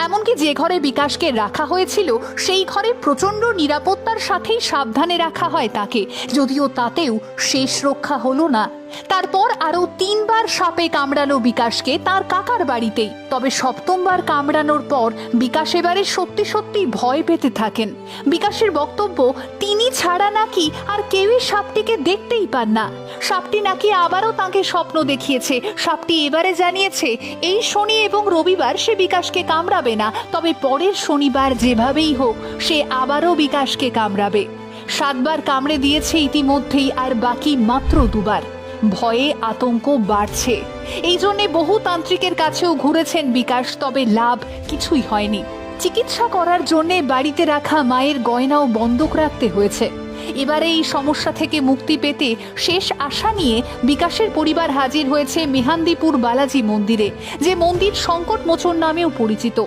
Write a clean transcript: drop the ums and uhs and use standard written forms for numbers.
এমনকি যে ঘরে বিকাশকে রাখা হয়েছিল সেই ঘরে প্রচণ্ড নিরাপত্তার সাথেই সাবধানে রাখা হয় তাকে, যদিও তাতেও শেষ রক্ষা হলো না। তারপর আরও 3বার সাপে কামড়ালো বিকাশকে তার কাকার বাড়িতেই। তবে 7বার কামড়ানোর পর বিকাশ এবারে সত্যি সত্যি ভয় পেতে থাকেন। বিকাশের বক্তব্য, তিনি ছাড়া নাকি আর কেউই সাপটিকে দেখতেই পান না। সাপটি নাকি আবারও তাকে স্বপ্ন দেখিয়েছে। সাপটি এবারে জানিয়েছে এই শনি এবং রবিবার সে বিকাশকে কামড়াবে না, তবে পরের শনিবার যেভাবেই হোক সে আবারও বিকাশকে কামড়াবে। 7বার কামড়ে দিয়েছে ইতিমধ্যেই, আর বাকি মাত্র 2বার। ভয়ে আতঙ্ক বাড়ছে। এই জন্যে বহু তান্ত্রিকের কাছেও ঘুরেছেন বিকাশ, তবে লাভ কিছুই হয়নি। চিকিৎসা করার জন্যে বাড়িতে রাখা মায়ের গয়নাও বন্ধক রাখতে হয়েছে। এবারে এই সমস্যা থেকে মুক্তি পেতে শেষ আশা নিয়ে বিকাশের পরিবার হাজির হয়েছে মেহান্দিপুর বালাজি মন্দিরে, যে মন্দির সংকট মোচন নামেও পরিচিত।